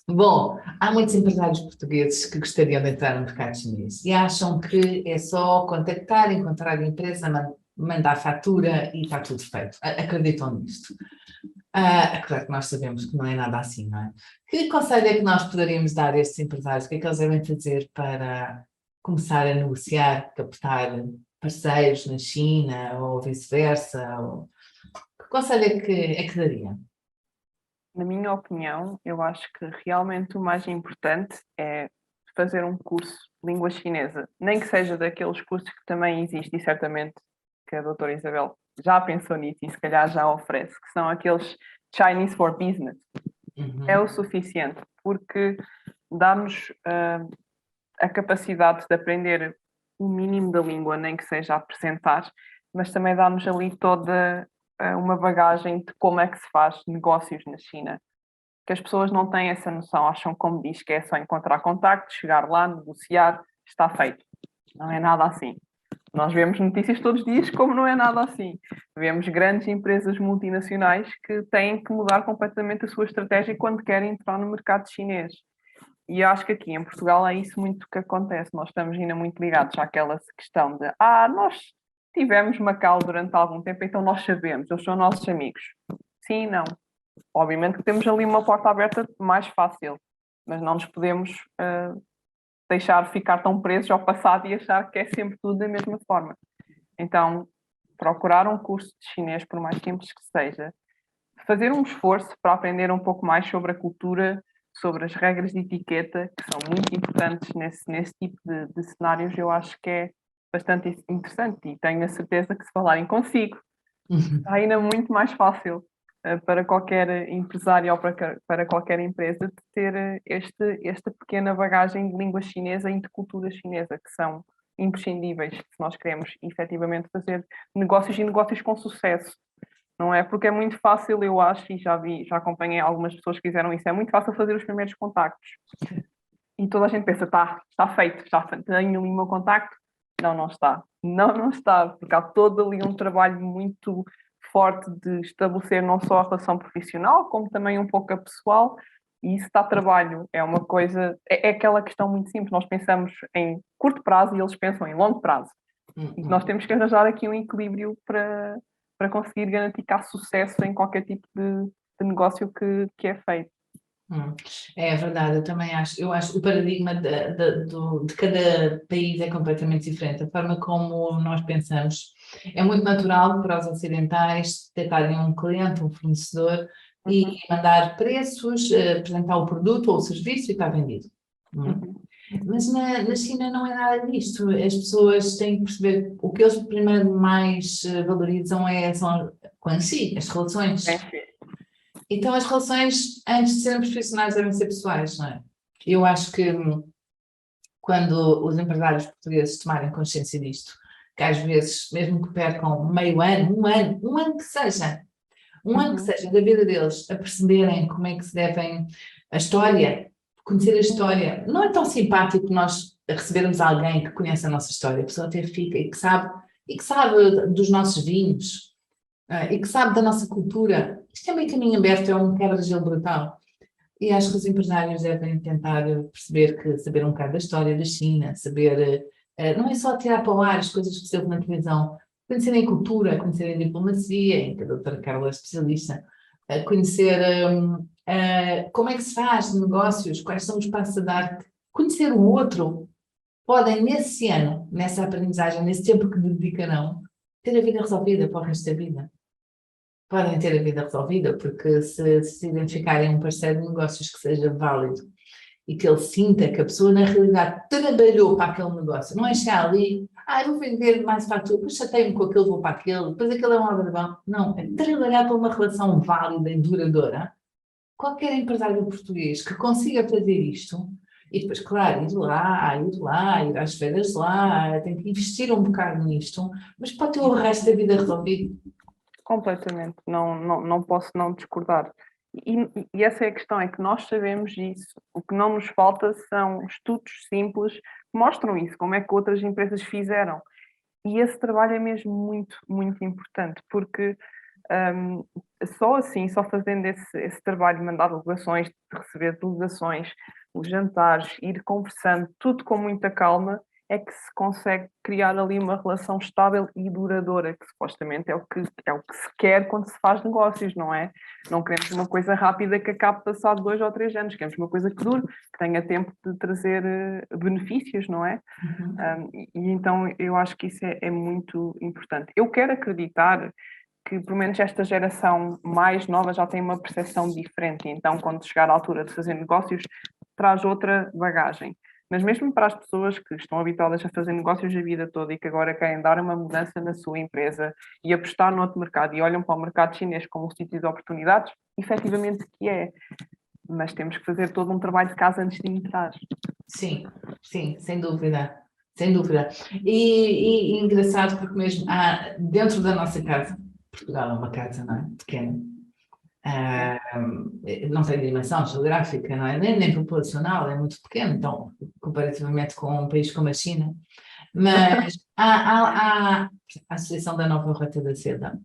bom, há muitos empresários portugueses que gostariam de entrar no mercado chinês e acham que é só contactar, encontrar a empresa, mandar fatura e está tudo feito. Acreditam nisto. Claro que nós sabemos que não é nada assim, não é? Que conselho é que nós poderíamos dar a estes empresários? O que é que eles devem fazer para começar a negociar, captar parceiros na China ou vice-versa? Que conselho é que daria? Na minha opinião, eu acho que realmente o mais importante é fazer um curso de língua chinesa, nem que seja daqueles cursos que também existem, e certamente que a doutora Isabel já pensou nisso e se calhar já oferece, que são aqueles Chinese for Business. É o suficiente, porque dá-nos a capacidade de aprender o mínimo da língua, nem que seja a apresentar, mas também dá-nos ali toda uma bagagem de como é que se faz negócios na China. Que as pessoas não têm essa noção, acham, como diz, que é só encontrar contactos, chegar lá, negociar, está feito. Não é nada assim. Nós vemos notícias todos os dias como não é nada assim. Vemos grandes empresas multinacionais que têm que mudar completamente a sua estratégia quando querem entrar no mercado chinês. E eu acho que aqui em Portugal é isso muito que acontece. Nós estamos ainda muito ligados àquela questão de nós tivemos Macau durante algum tempo, então nós sabemos, eles são nossos amigos. Sim, não. Obviamente que temos ali uma porta aberta mais fácil, mas não nos podemos deixar ficar tão presos ao passado e achar que é sempre tudo da mesma forma. Então, procurar um curso de chinês, por mais simples que seja, fazer um esforço para aprender um pouco mais sobre a cultura, sobre as regras de etiqueta, que são muito importantes nesse tipo de cenários, eu acho que é bastante interessante e tenho a certeza que se falarem consigo, está ainda muito mais fácil para qualquer empresário ou para qualquer empresa de ter esta pequena bagagem de língua chinesa e de cultura chinesa, que são imprescindíveis se nós queremos efetivamente fazer negócios e negócios com sucesso. Não é? Porque é muito fácil, eu acho, e já acompanhei algumas pessoas que fizeram isso, é muito fácil fazer os primeiros contactos. E toda a gente pensa, está feito, já tenho ali o meu contacto. Não está. Não está, porque há todo ali um trabalho muito forte de estabelecer não só a relação profissional, como também um pouco a pessoal, e isso dá trabalho. É uma coisa, é aquela questão muito simples, nós pensamos em curto prazo e eles pensam em longo prazo. E nós temos que arranjar aqui um equilíbrio para conseguir garantir que há sucesso em qualquer tipo de negócio que é feito. É verdade, eu também acho. Eu acho que o paradigma de cada país é completamente diferente. A forma como nós pensamos é muito natural para os ocidentais detectarem um cliente, um fornecedor e mandar preços, apresentar o produto ou o serviço e está vendido. Mas na China não é nada disto. As pessoas têm que perceber o que eles primeiro mais valorizam são consi, as relações. Então, as relações, antes de serem profissionais, devem ser pessoais, não é? Eu acho que quando os empresários portugueses tomarem consciência disto, que às vezes, mesmo que percam meio ano, um ano que seja, da vida deles, a perceberem como é que se devem, a história, conhecer a história. Não é tão simpático nós recebermos alguém que conhece a nossa história, a pessoa até fica e que sabe dos nossos vinhos, e que sabe da nossa cultura. Isto é meio caminho aberto, é um quebra-gelo brutal. E acho que os empresários devem tentar perceber que saber um bocado da história da China, saber, não é só tirar para o ar as coisas que se ouve na televisão, conhecerem a cultura, conhecerem a diplomacia, em que a doutora Carla é especialista, conhecer como é que se faz negócios, quais são os passos a dar, conhecer o outro, podem nesse ano, nessa aprendizagem, nesse tempo que dedicarão, ter a vida resolvida para o resto da vida. Podem ter a vida resolvida, porque se identificarem um parceiro de negócios que seja válido e que ele sinta que a pessoa na realidade trabalhou para aquele negócio, não é chegar ali, eu vou vender mais fatura, depois chatei-me com aquele, vou para aquele, depois aquele é um aldrabão. Não, é trabalhar para uma relação válida e duradoura. Qualquer empresário português que consiga fazer isto, e depois, claro, ir às feiras lá, tem que investir um bocado nisto, mas pode ter o resto da vida resolvido. Completamente, não posso não discordar. E essa é a questão, é que nós sabemos isso. O que não nos falta são estudos simples que mostram isso, como é que outras empresas fizeram. E esse trabalho é mesmo muito, muito importante, porque só assim, só fazendo esse trabalho de mandar delegações, de receber delegações, os jantares, ir conversando, tudo com muita calma, é que se consegue criar ali uma relação estável e duradoura, que supostamente é o que se quer quando se faz negócios, não é? Não queremos uma coisa rápida que acabe passado 2 ou 3 anos, queremos uma coisa que dure, que tenha tempo de trazer benefícios, não é? E então eu acho que isso é muito importante. Eu quero acreditar que pelo menos esta geração mais nova já tem uma percepção diferente, então quando chegar à altura de fazer negócios traz outra bagagem. Mas mesmo para as pessoas que estão habituadas a fazer negócios a vida toda e que agora querem dar uma mudança na sua empresa e apostar no outro mercado e olham para o mercado chinês como um sítio de oportunidades, efetivamente que é. Mas temos que fazer todo um trabalho de casa antes de entrar. Sim, sim, sem dúvida, sem dúvida. E engraçado porque mesmo dentro da nossa casa, Portugal é uma casa, não é? Pequena. Não tem dimensão geográfica, não é? Nem populacional, é muito pequeno, então, comparativamente com um país como a China. Mas há a Associação da Nova Rota da Seda.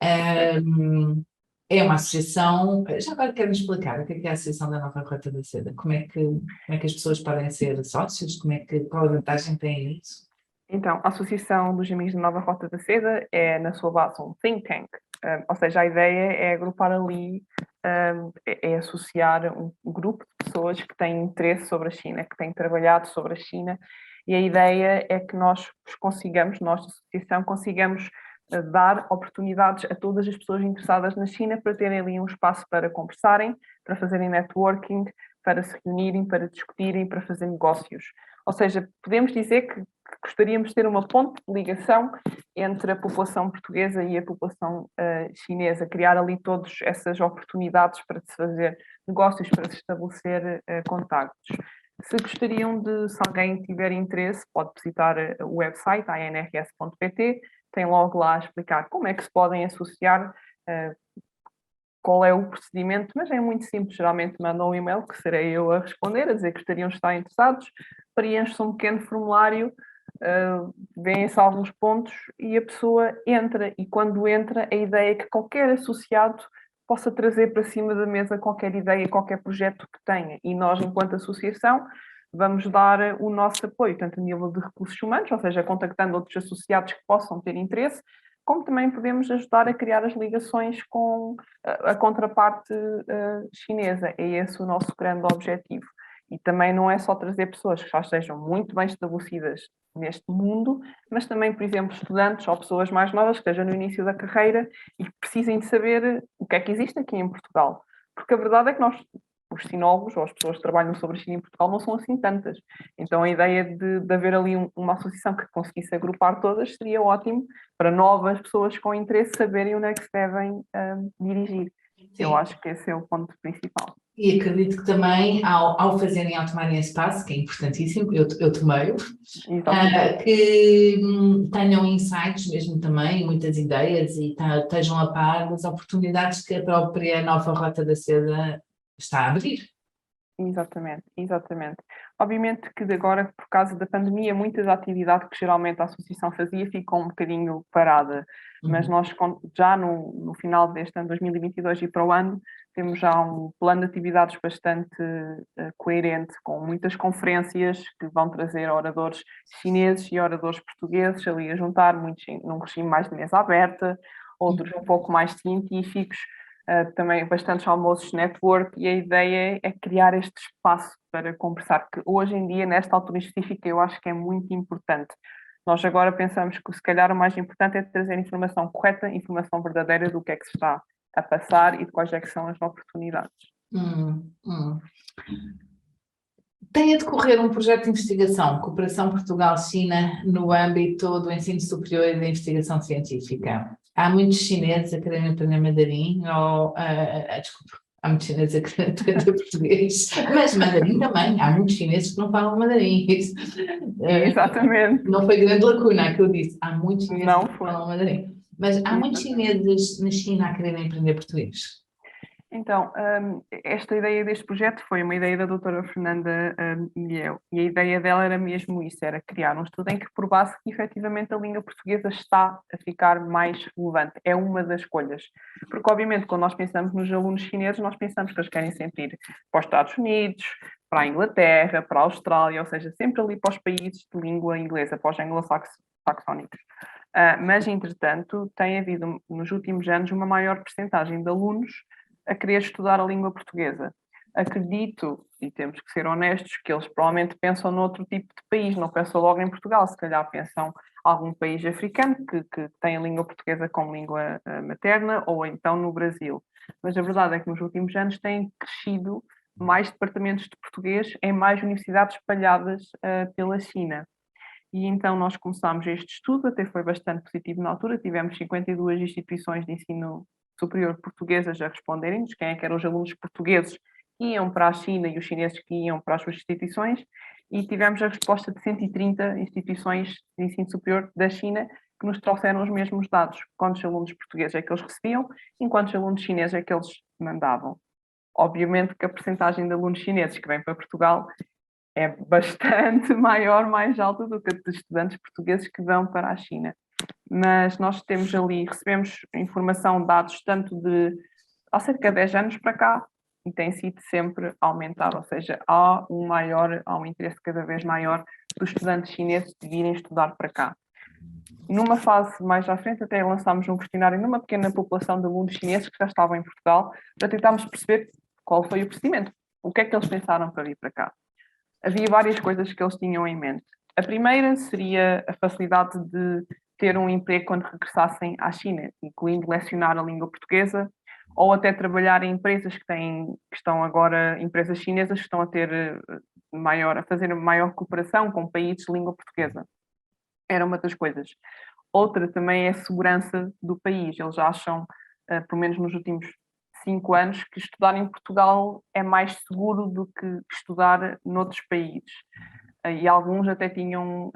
É uma associação. Já agora quero-me explicar o que é a Associação da Nova Rota da Seda. Como é que as pessoas podem ser sócios? Qual a vantagem tem nisso? Então, a Associação dos Amigos da Nova Rota da Seda é, na sua base, um think tank. Ou seja, a ideia é agrupar ali, é associar um grupo de pessoas que têm interesse sobre a China, que têm trabalhado sobre a China, e a ideia é que nós consigamos, nós, da Associação, consigamos dar oportunidades a todas as pessoas interessadas na China para terem ali um espaço para conversarem, para fazerem networking, para se reunirem, para discutirem, para fazer negócios. Ou seja, podemos dizer que gostaríamos de ter uma ponte de ligação entre a população portuguesa e a população chinesa, criar ali todas essas oportunidades para se fazer negócios, para se estabelecer contactos. Se gostariam se alguém tiver interesse, pode visitar o website, anrs.pt, tem logo lá a explicar como é que se podem associar, qual é o procedimento, mas é muito simples, geralmente mandam um e-mail, que serei eu a responder, a dizer que gostariam de estar interessados, preenche-se um pequeno formulário, vêem-se alguns pontos e a pessoa entra, e quando entra, a ideia é que qualquer associado possa trazer para cima da mesa qualquer ideia, qualquer projeto que tenha. E nós, enquanto associação, vamos dar o nosso apoio, tanto a nível de recursos humanos, ou seja, contactando outros associados que possam ter interesse, como também podemos ajudar a criar as ligações com a contraparte chinesa. É esse o nosso grande objetivo. E também não é só trazer pessoas que já estejam muito bem estabelecidas neste mundo, mas também, por exemplo, estudantes ou pessoas mais novas que estejam no início da carreira e que precisem de saber o que é que existe aqui em Portugal. Porque a verdade é que nós, os sinólogos ou as pessoas que trabalham sobre a China em Portugal, não são assim tantas. Então a ideia de haver ali uma associação que conseguisse agrupar todas seria ótimo para novas pessoas com interesse saberem onde é que se devem dirigir. Eu Sim. acho que esse é o ponto principal. E acredito que também, ao fazerem, ao tomarem esse passo, que é importantíssimo, eu tomei-o, Exatamente. que tenham insights mesmo também, muitas ideias e estejam a par das oportunidades que a própria nova Rota da Seda está a abrir. Exatamente, exatamente. Obviamente que agora, por causa da pandemia, muitas atividades que geralmente a associação fazia ficam um bocadinho parada, mas Uhum. nós já no final deste ano 2022 e para o ano, temos já um plano de atividades bastante coerente, com muitas conferências que vão trazer oradores chineses e oradores portugueses ali a juntar, muitos num regime mais de mesa aberta, outros um pouco mais científicos, também bastantes almoços network, e a ideia é criar este espaço para conversar, que hoje em dia, nesta altura específica, eu acho que é muito importante. Nós agora pensamos que se calhar o mais importante é trazer informação correta, informação verdadeira do que é que se está a passar e de quais é que são as oportunidades. Hum. Tem a decorrer um projeto de investigação, Cooperação Portugal-China, no âmbito do ensino superior e da investigação científica. Há muitos chineses a quererem aprender mandarim, desculpa, há muitos chineses a quererem aprender português, mas mandarim também, há muitos chineses que não falam mandarim. Exatamente. Não foi grande lacuna que eu disse, há muitos chineses que Não não foi. falam mandarim, mas há muitos Exatamente. chineses na China a quererem aprender português. Então, esta ideia deste projeto foi uma ideia da doutora Fernanda Milheu, e a ideia dela era mesmo isso, era criar um estudo em que provasse que efetivamente a língua portuguesa está a ficar mais relevante, é uma das escolhas, porque obviamente quando nós pensamos nos alunos chineses, nós pensamos que eles querem sempre ir para os Estados Unidos, para a Inglaterra, para a Austrália, ou seja, sempre ali para os países de língua inglesa, para os anglo-saxónicos. Mas, entretanto, tem havido nos últimos anos uma maior percentagem de alunos a querer estudar a língua portuguesa. Acredito, e temos que ser honestos, que eles provavelmente pensam noutro tipo de país, não pensam logo em Portugal, se calhar pensam algum país africano que tem a língua portuguesa como língua materna, ou então no Brasil. Mas a verdade é que nos últimos anos têm crescido mais departamentos de português em mais universidades espalhadas pela China. E então nós começámos este estudo, até foi bastante positivo na altura, tivemos 52 instituições de ensino superior portuguesas a responderem-nos, quem é que eram os alunos portugueses que iam para a China e os chineses que iam para as suas instituições, e tivemos a resposta de 130 instituições de ensino superior da China que nos trouxeram os mesmos dados, quantos alunos portugueses é que eles recebiam e quantos alunos chineses é que eles mandavam. Obviamente que a percentagem de alunos chineses que vêm para Portugal é bastante maior, mais alta do que a de estudantes portugueses que vão para a China. Mas nós temos ali, recebemos informação, dados tanto de há cerca de 10 anos para cá, e tem sido sempre a aumentar, ou seja, há um interesse cada vez maior dos estudantes chineses de virem estudar para cá. Numa fase mais à frente, até lançámos um questionário numa pequena população de alunos chineses que já estavam em Portugal, para tentarmos perceber qual foi o procedimento, o que é que eles pensaram para vir para cá. Havia várias coisas que eles tinham em mente. A primeira seria a facilidade de ter um emprego quando regressassem à China, incluindo lecionar a língua portuguesa, ou até trabalhar em empresas que estão agora, empresas chinesas que estão a ter a fazer maior cooperação com países de língua portuguesa. Era uma das coisas. Outra também é a segurança do país. Eles acham, pelo menos nos últimos 5 anos, que estudar em Portugal é mais seguro do que estudar noutros países. E alguns até tinham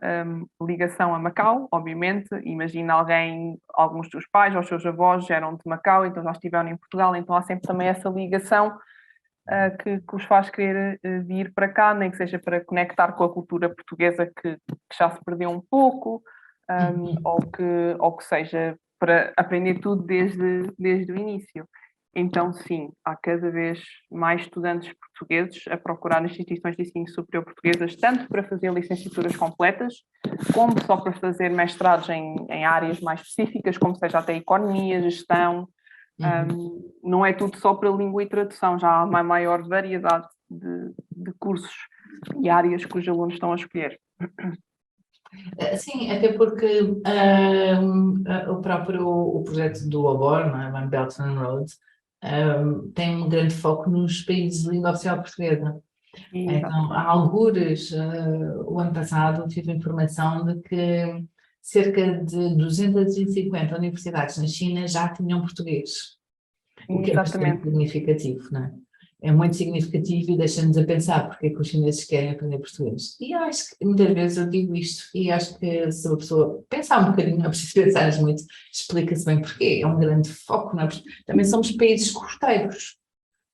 ligação a Macau, obviamente. Imagina alguns dos pais ou os seus avós eram de Macau, então já estiveram em Portugal, então há sempre também essa ligação que os faz querer vir para cá, nem que seja para conectar com a cultura portuguesa que que já se perdeu um pouco, ou que seja para aprender tudo desde o início. Então, sim, há cada vez mais estudantes portugueses a procurar instituições de ensino superior portuguesas, tanto para fazer licenciaturas completas, como só para fazer mestrados em áreas mais específicas, como seja até economia, gestão. Não é tudo só para língua e tradução, já há uma maior variedade de cursos e áreas que os alunos estão a escolher. Sim, até porque o próprio o projeto do ABOR, não é? One Belt and Road, tem um grande foco nos países de língua oficial portuguesa. Então, há algures, o ano passado, tive informação de que cerca de 250 universidades na China já tinham português, o que é bastante significativo, não é? É muito significativo e deixa-nos a pensar porque é que os chineses querem aprender português. E eu acho que muitas vezes eu digo isto e acho que se uma pessoa pensar um bocadinho, não precisa pensar muito, explica-se bem porquê. É um grande foco, não é? Também somos países costeiros.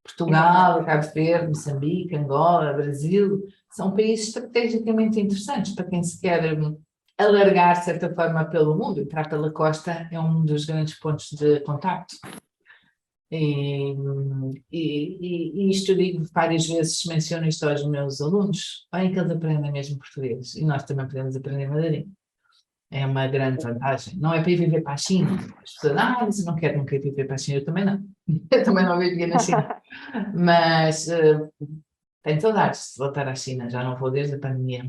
Portugal, Cabo Verde, Moçambique, Angola, Brasil, são países estrategicamente interessantes para quem se quer alargar, de certa forma, pelo mundo. Entrar pela costa é um dos grandes pontos de contacto. E isto eu digo várias vezes, menciono isto aos meus alunos, bem que eles aprendem mesmo português e nós também podemos aprender mandarim. É uma grande vantagem. Não é para ir viver para a China. As pessoas, mas eu não quero nunca ir viver para a China. Eu também não. Eu também não vivia na China. Mas tenho saudades de voltar à China. Já não vou desde a pandemia.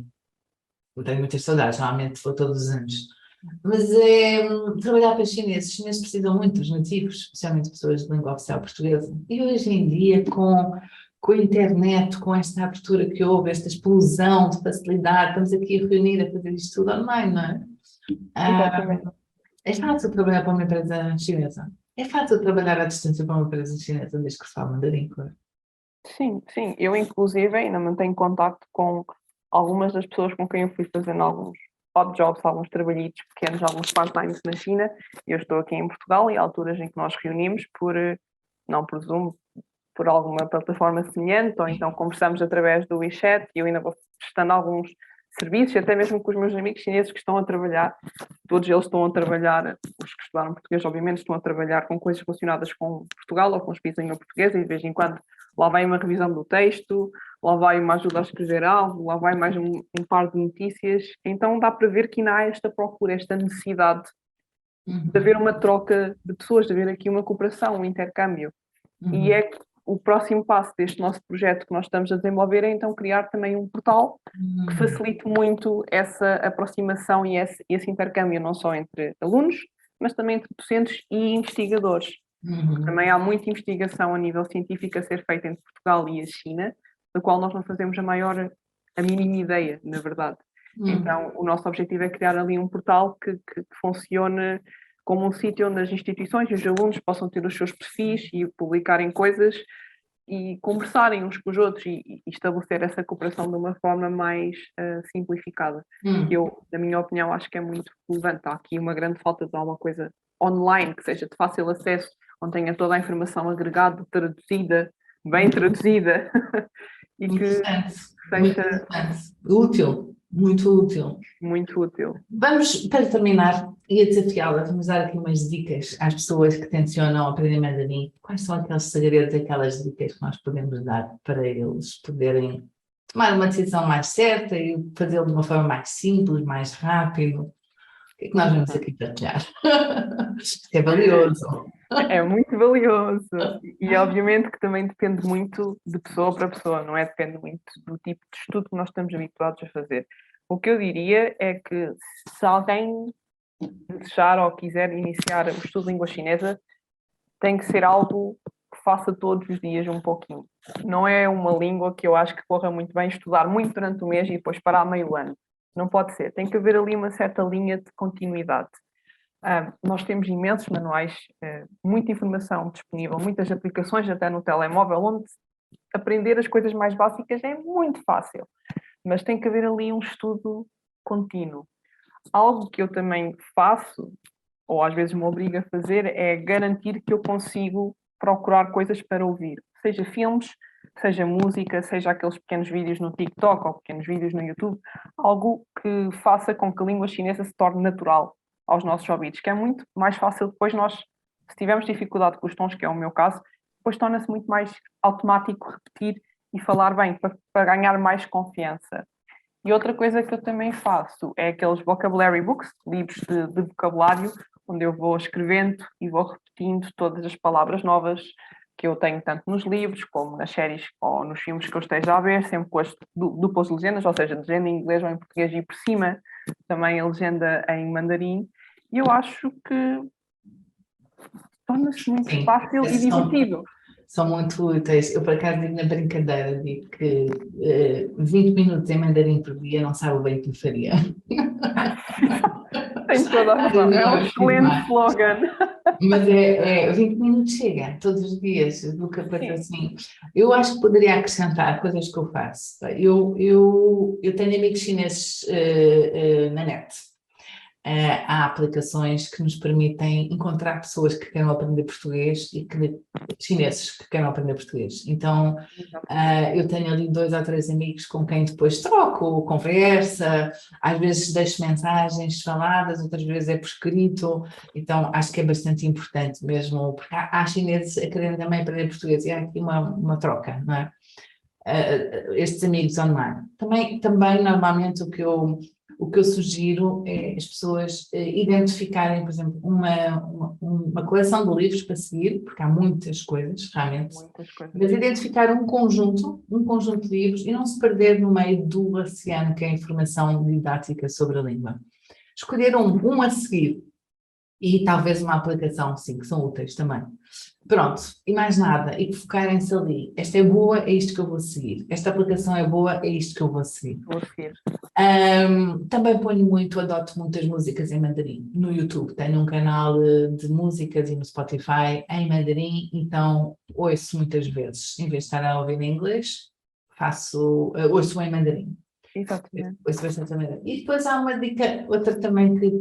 Eu tenho muitas saudades. Normalmente vou todos os anos. Mas é trabalhar para os chineses. Os chineses precisam muito dos nativos, especialmente pessoas de língua oficial portuguesa. E hoje em dia, com a internet, com esta abertura que houve, esta explosão de facilidade, estamos aqui a reunir, a fazer isto tudo online, não é? Exatamente. É fácil trabalhar para uma empresa chinesa. É fácil trabalhar à distância para uma empresa chinesa, desde que se fala mandarim, claro. Sim, sim. Eu, inclusive, ainda mantenho contacto com algumas das pessoas com quem eu fui fazendo alguns odd jobs, alguns trabalhitos pequenos, alguns part-times na China. Eu estou aqui em Portugal e há alturas em que nós reunimos não por Zoom, por alguma plataforma semelhante, ou então conversamos através do WeChat e eu ainda vou testando alguns serviços, até mesmo com os meus amigos chineses que estão a trabalhar, todos eles estão a trabalhar, os que estudaram português, obviamente, estão a trabalhar com coisas relacionadas com Portugal ou com os países em língua portuguesa, e de vez em quando lá vai uma revisão do texto, lá vai uma ajuda a escrever algo, lá vai mais um par de notícias. Então dá para ver que ainda há esta procura, esta necessidade de haver uma troca de pessoas, de haver aqui uma cooperação, um intercâmbio. E é o próximo passo deste nosso projeto que nós estamos a desenvolver é então criar também um portal que facilite muito essa aproximação e esse intercâmbio, não só entre alunos, mas também entre docentes e investigadores. Também há muita investigação a nível científico a ser feita entre Portugal e a China, da qual nós não fazemos a mínima ideia, na verdade. Então, o nosso objetivo é criar ali um portal que funcione como um sítio onde as instituições e os alunos possam ter os seus perfis e publicarem coisas e conversarem uns com os outros e estabelecer essa cooperação de uma forma mais simplificada. Eu, na minha opinião, acho que é muito relevante. Há aqui uma grande falta de alguma coisa online que seja de fácil acesso, onde tenha toda a informação agregada, traduzida, bem traduzida e que seja útil, muito útil. Muito útil. Vamos, para terminar, ia desafiá-la, vamos dar aqui umas dicas às pessoas que tencionam aprender mandarim. Quais são aqueles segredos, aquelas dicas que nós podemos dar para eles poderem tomar uma decisão mais certa e fazê-lo de uma forma mais simples, mais rápido? O que é que nós vamos aqui partilhar? Isto é valioso. É muito valioso. E obviamente que também depende muito de pessoa para pessoa, não é? Depende muito do tipo de estudo que nós estamos habituados a fazer. O que eu diria é que se alguém desejar ou quiser iniciar o estudo de língua chinesa, tem que ser algo que faça todos os dias um pouquinho. Não é uma língua que eu acho que corra muito bem estudar muito durante o mês e depois parar meio ano. Não pode ser. Tem que haver ali uma certa linha de continuidade. Nós temos imensos manuais, muita informação disponível, muitas aplicações até no telemóvel, onde aprender as coisas mais básicas é muito fácil. Mas tem que haver ali um estudo contínuo. Algo que eu também faço, ou às vezes me obrigo a fazer, é garantir que eu consigo procurar coisas para ouvir. Seja filmes, seja música, seja aqueles pequenos vídeos no TikTok ou pequenos vídeos no YouTube, algo que faça com que a língua chinesa se torne natural aos nossos ouvidos, que é muito mais fácil depois nós, se tivermos dificuldade com os tons, que é o meu caso, depois torna-se muito mais automático repetir e falar bem, para ganhar mais confiança. E outra coisa que eu também faço é aqueles vocabulary books, livros de vocabulário, onde eu vou escrevendo e vou repetindo todas as palavras novas que eu tenho tanto nos livros, como nas séries ou nos filmes que eu esteja a ver, sempre com as duplas legendas, ou seja, legenda em inglês ou em português e por cima também a legenda em mandarim. E eu acho que torna-se muito Sim, fácil e divertido. são muito úteis. Eu, por acaso, digo na brincadeira, digo que 20 minutos em mandarim por dia não sabe o bem que me faria. Tem toda a razão. É um excelente slogan. Mas é 20 minutos chega, todos os dias, do que coisa assim. Eu acho que poderia acrescentar coisas que eu faço. Eu tenho amigos chineses na net. Há aplicações que nos permitem encontrar pessoas que queiram aprender português e chineses que queiram aprender português. Então, eu tenho ali 2 ou 3 amigos com quem depois troco, conversa, às vezes deixo mensagens faladas, outras vezes é por escrito. Então, acho que é bastante importante mesmo, porque há chineses a quererem também aprender português e há aqui uma troca, não é? Estes amigos online. Também normalmente o que eu sugiro é as pessoas identificarem, por exemplo, uma coleção de livros para seguir, porque há muitas coisas, realmente, mas identificar um conjunto de livros e não se perder no meio do oceano que é a informação didática sobre a língua. Escolher um a seguir e talvez uma aplicação, sim, que são úteis também. Pronto, e mais nada, e focarem-se ali. Esta é boa, é isto que eu vou seguir. Esta aplicação é boa, é isto que eu vou seguir. Também adoto muitas músicas em mandarim no YouTube. Tenho um canal de músicas e no Spotify em mandarim, então ouço muitas vezes. Em vez de estar a ouvir em inglês, ouço em mandarim. Exatamente. Ouço bastante em mandarim. E depois há uma dica, outra também que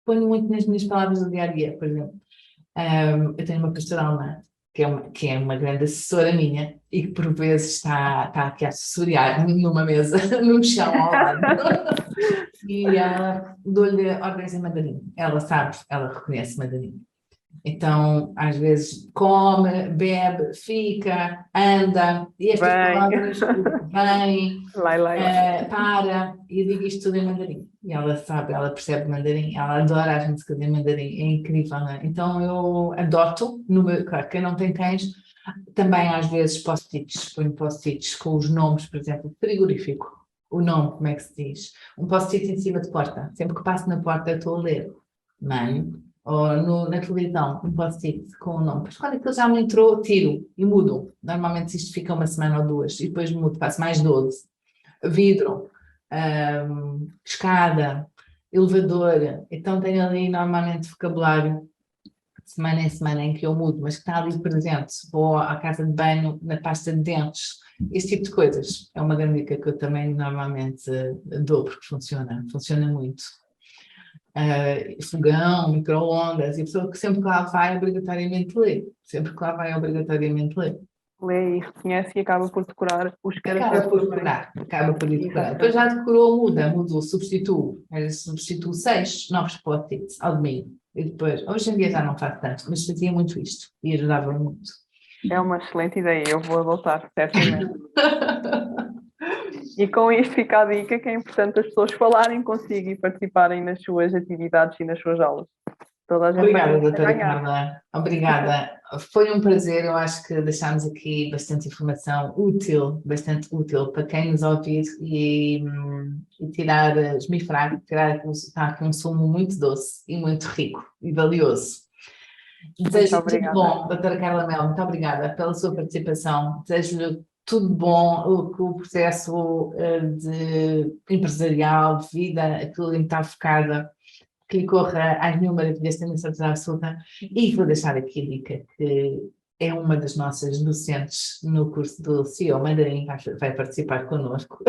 ponho muito nas minhas palavras do dia a dia, por exemplo. Eu tenho uma pastora alemã, que é uma grande assessora minha, e que por vezes está aqui a assessorar numa mesa, num chão ao lado. E ela dou-lhe ordens em mandarim. Ela sabe, ela reconhece mandarim. Então, às vezes, come, bebe, fica, anda, e estas palavras, vem, para, e eu digo isto tudo em mandarim. E ela sabe, ela percebe mandarim, ela adora as músicas em mandarim, é incrível, não é? Então, eu adoto, claro, quem não tem cães, também às vezes ponho post-its com os nomes, por exemplo, frigorífico, o nome, como é que se diz? Um post-it em cima de porta, sempre que passo na porta estou a ler, mãe, ou na televisão, um post-it com o nome. Mas quando aquilo já me entrou, tiro e mudo. Normalmente isto fica uma semana ou 2 e depois mudo, faço mais 12. Vidro, escada, elevador. Então tenho ali normalmente vocabulário semana em semana em que eu mudo, mas que está ali presente. Vou à casa de banho, na pasta de dentes, esse tipo de coisas. É uma grande dica que eu também normalmente dou, porque funciona muito. Fogão, micro-ondas, e a pessoa que sempre que lá vai obrigatoriamente lê. Sempre que lá vai obrigatoriamente lê. Lê e reconhece e acaba por decorar os caracteres. Acaba por decorar. Depois já decorou, mudou, substituo 6 novos post-its ao domingo. E depois, hoje em dia já não faço tanto, mas fazia muito isto e ajudava muito. É uma excelente ideia, eu vou adotar, certamente. E com isto fica a dica que é importante as pessoas falarem consigo e participarem nas suas atividades e nas suas aulas. Toda a gente Obrigada, doutora Carla. Obrigada. Foi um prazer. Eu acho que deixámos aqui bastante informação bastante útil para quem nos ouvir e esmifrar, está aqui um sumo muito doce e muito rico e valioso. Desejo tudo bom, doutora Carla Mel. Muito obrigada pela sua participação. Desejo-lhe tudo bom, que o processo empresarial, de vida, aquilo em que está focada, que lhe corra às mil maravilhas, tenho certeza absoluta. E vou deixar aqui a dica que é uma das nossas docentes no curso do CEO Mandarim, vai participar connosco.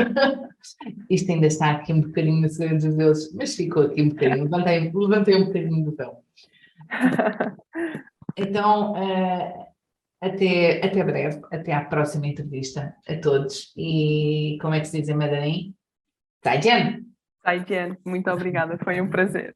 Isto ainda está aqui um bocadinho no segredo dos deuses, mas ficou aqui um bocadinho, levantei um bocadinho do véu. Então, Até breve, até à próxima entrevista a todos. E como é que se diz em mandarim? Zaijian! Sai, Jen, muito obrigada, foi um prazer.